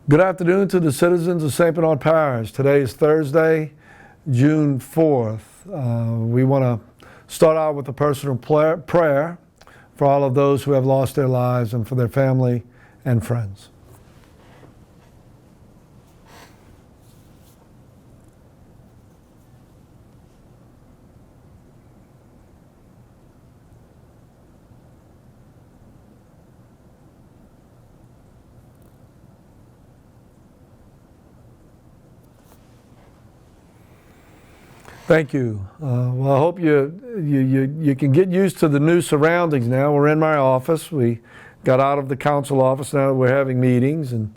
Good afternoon to the citizens of St. Bernard Parish. Today is Thursday, June 4th. We want to start out with a personal prayer for all of those who have lost their lives and for their family and friends. Thank you. Well, I hope you can get used to the new surroundings now. We're in my office. We got out of the council office now that we're having meetings, and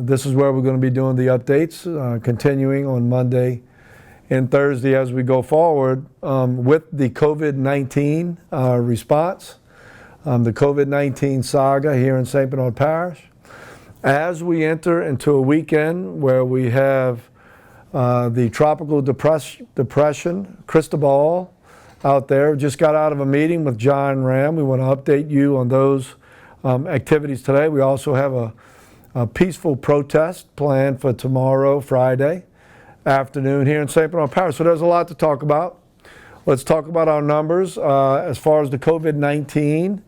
this is where we're going to be doing the updates, continuing on Monday and Thursday as we go forward with the COVID-19 response, the COVID-19 saga here in St. Bernard Parish. As we enter into a weekend where we have the tropical depression, Cristobal, out there. Just got out of a meeting with John Ram. We want to update you on those activities today. We also have a peaceful protest planned for tomorrow, Friday afternoon here in St. Bernard Parish. So there's a lot to talk about. Let's talk about our numbers. As far as the COVID-19,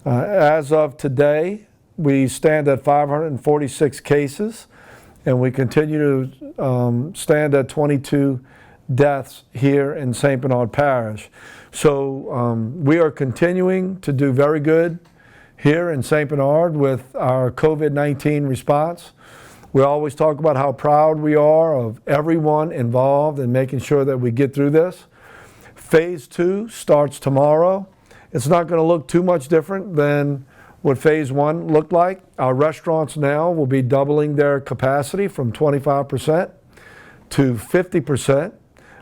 as of today, we stand at 546 cases. And we continue to stand at 22 deaths here in St. Bernard Parish. So we are continuing to do very good here in St. Bernard with our COVID-19 response. We always talk about how proud we are of everyone involved in making sure that we get through this. Phase 2 starts tomorrow. It's not going to look too much different than what phase 1 looked like. Our restaurants now will be doubling their capacity from 25% to 50%.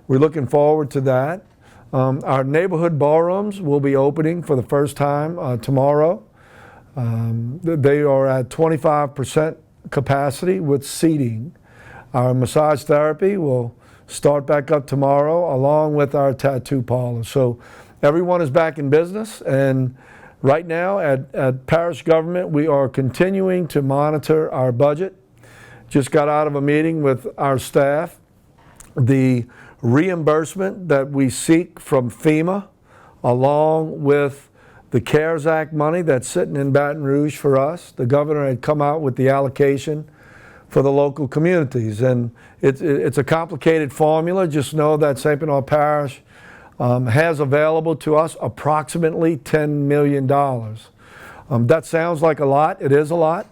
We're looking forward to that. Our neighborhood ballrooms will be opening for the first time tomorrow. They are at 25% capacity with seating. Our massage therapy will start back up tomorrow along with our tattoo parlor. So everyone is back in business, and right now at parish government, we are continuing to monitor our budget. Just got out of a meeting with our staff. The reimbursement that we seek from FEMA, along with the CARES Act money that's sitting in Baton Rouge for us, the governor had come out with the allocation for the local communities. And it's a complicated formula. Just know that St. Bernard Parish has available to us approximately $10 million. That sounds like a lot. It is a lot.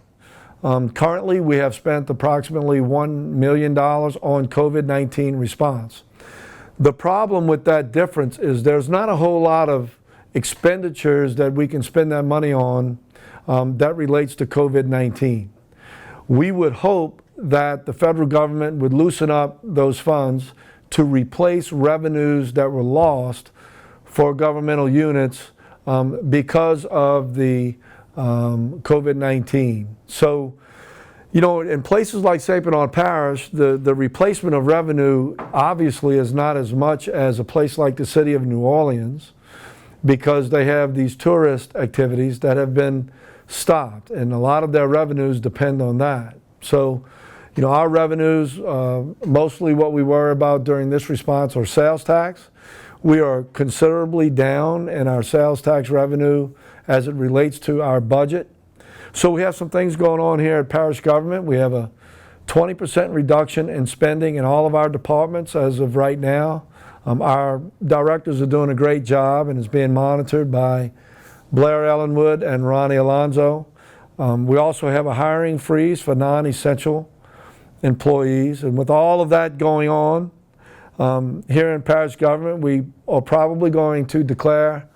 Currently, we have spent approximately $1 million on COVID-19 response. The problem with that difference is there's not a whole lot of expenditures that we can spend that money on that relates to COVID-19. We would hope that the federal government would loosen up those funds to replace revenues that were lost for governmental units because of the COVID-19. So, you know, in places like St. Bernard Parish, the replacement of revenue obviously is not as much as a place like the city of New Orleans, because they have these tourist activities that have been stopped, and a lot of their revenues depend on that. So, you know, our revenues, mostly what we worry about during this response are sales tax. We are considerably down in our sales tax revenue as it relates to our budget. So we have some things going on here at parish government. We have a 20% reduction in spending in all of our departments as of right now. Our directors are doing a great job, and it's being monitored by Blair Ellenwood and Ronnie Alonzo. We also have a hiring freeze for non-essential employees, and with all of that going on here in parish government, we are probably going to declare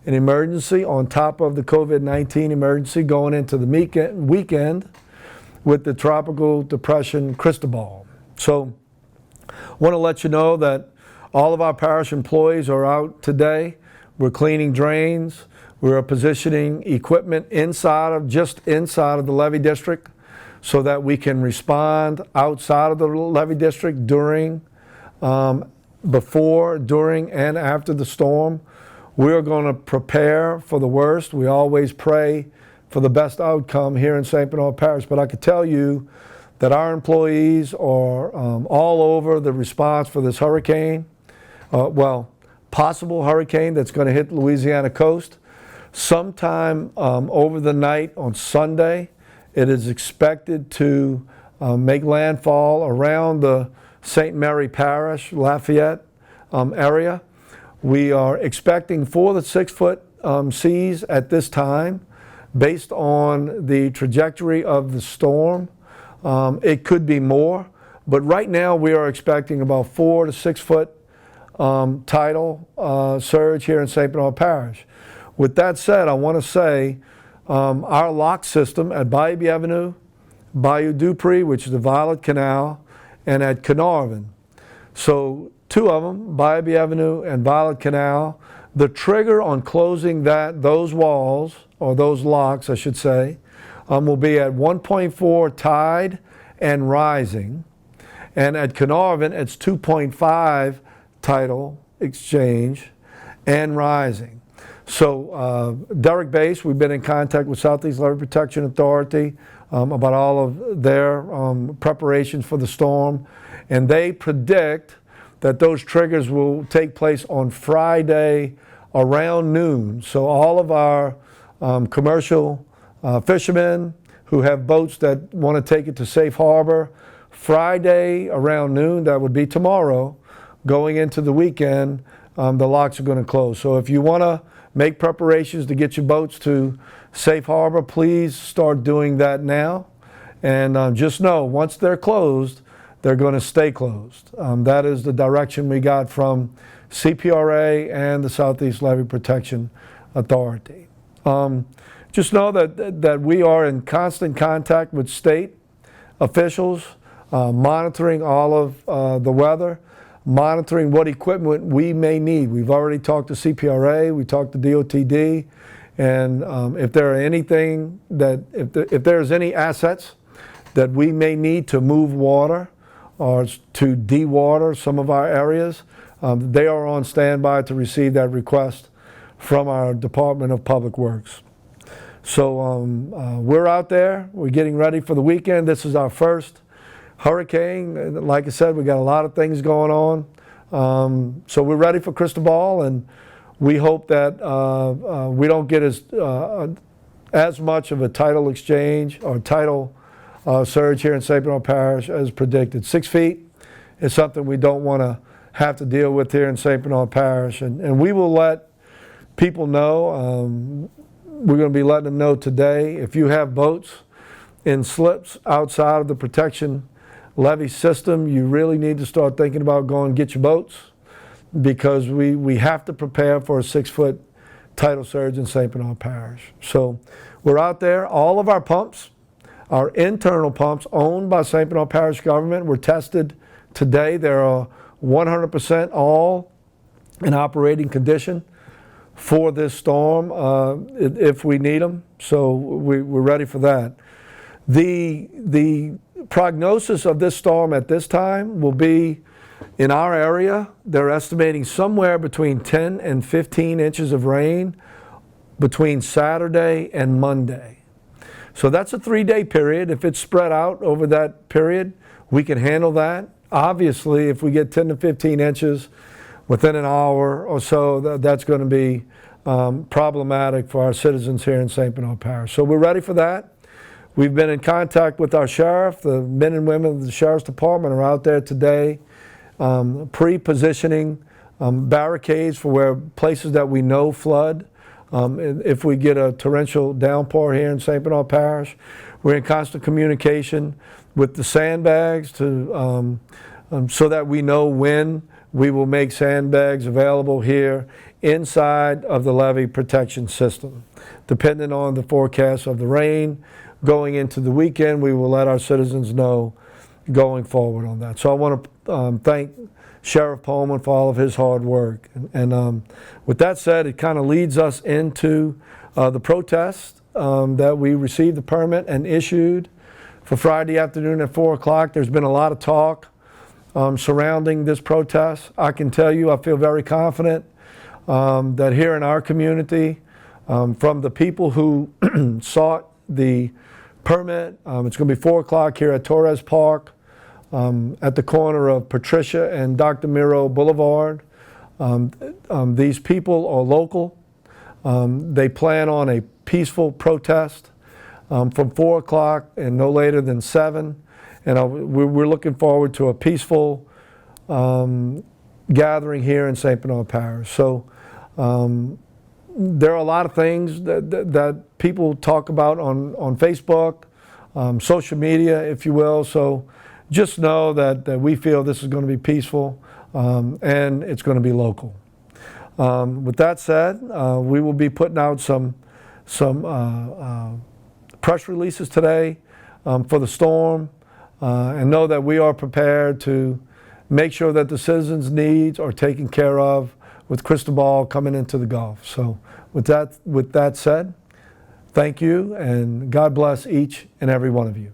an emergency on top of the COVID-19 emergency going into the weekend with the tropical depression Cristobal. So I want to let you know that all of our parish employees are out today. We're cleaning drains. We're positioning equipment inside of the levee district so that we can respond outside of the levee district during, before, during, and after the storm. We are going to prepare for the worst. We always pray for the best outcome here in St. Bernard Parish. But I can tell you that our employees are all over the response for this hurricane. Possible hurricane that's going to hit Louisiana coast. Sometime over the night on Sunday, it is expected to make landfall around the St. Mary Parish, Lafayette area. We are expecting 4 to 6 foot seas at this time based on the trajectory of the storm. It could be more, but right now we are expecting about 4 to 6 foot tidal surge here in St. Bernard Parish. With that said, I want to say our lock system at Bayou Avenue, Bayou Dupree, which is the Violet Canal, and at Carnarvon. So 2 of them, Bayou Avenue and Violet Canal, the trigger on closing those walls, or those locks, I should say, will be at 1.4 tide and rising. And at Carnarvon, it's 2.5 tidal exchange and rising. So Derrick Base, we've been in contact with Southeast Levee Protection Authority about all of their preparations for the storm. And they predict that those triggers will take place on Friday around noon. So all of our commercial fishermen who have boats that want to take it to safe harbor, Friday around noon, that would be tomorrow, going into the weekend, the locks are going to close. So if you want to make preparations to get your boats to safe harbor, please start doing that now. And just know, once they're closed, they're going to stay closed. That is the direction we got from CPRA and the Southeast Levee Protection Authority. Just know that we are in constant contact with state officials, monitoring all of the weather, monitoring what equipment we may need. We've already talked to CPRA, we talked to DOTD, and if there are anything if there's any assets that we may need to move water or to dewater some of our areas, they are on standby to receive that request from our Department of Public Works. So we're out there, we're getting ready for the weekend. This is our first hurricane. Like I said, we got a lot of things going on. So we're ready for Cristobal, and we hope that we don't get as much of a tidal exchange or tidal surge here in St. Bernard Parish as predicted. 6 feet is something we don't want to have to deal with here in St. Bernard Parish, and we will let people know. We're going to be letting them know today. If you have boats in slips outside of the protection levee system, you really need to start thinking about going and get your boats, because we have to prepare for a 6 foot tidal surge in St. Bernard Parish. So we're out there. All of our pumps, our internal pumps owned by St. Bernard Parish government, were tested today. They are 100% all in operating condition for this storm if we need them. So we're ready for that. The prognosis of this storm at this time will be, in our area, they're estimating somewhere between 10 and 15 inches of rain between Saturday and Monday. So that's a 3-day period. If it's spread out over that period, we can handle that. Obviously, if we get 10 to 15 inches within an hour or so, that's going to be problematic for our citizens here in St. Bernard Parish. So we're ready for that. We've been in contact with our sheriff. The men and women of the Sheriff's Department are out there today pre-positioning barricades for where places that we know flood. If we get a torrential downpour here in St. Bernard Parish, we're in constant communication with the sandbags to so that we know when we will make sandbags available here inside of the levee protection system. Depending on the forecast of the rain going into the weekend, we will let our citizens know going forward on that. So I want to thank Sheriff Pullman for all of his hard work. And with that said, it kind of leads us into the protest that we received the permit and issued for Friday afternoon at 4 o'clock. There's been a lot of talk surrounding this protest. I can tell you I feel very confident that here in our community, from the people who sought the permit. It's going to be 4 o'clock here at Torres Park at the corner of Patricia and Dr. Miro Boulevard. These people are local. They plan on a peaceful protest from 4 o'clock and no later than 7. And we're looking forward to a peaceful gathering here in St. Bernard Parish. So there are a lot of things that people talk about on Facebook, social media, if you will. So just know that we feel this is going to be peaceful and it's going to be local. With that said, we will be putting out some press releases today for the storm, and know that we are prepared to make sure that the citizens' needs are taken care of with Cristobal coming into the Gulf. So with that said, thank you, and God bless each and every one of you.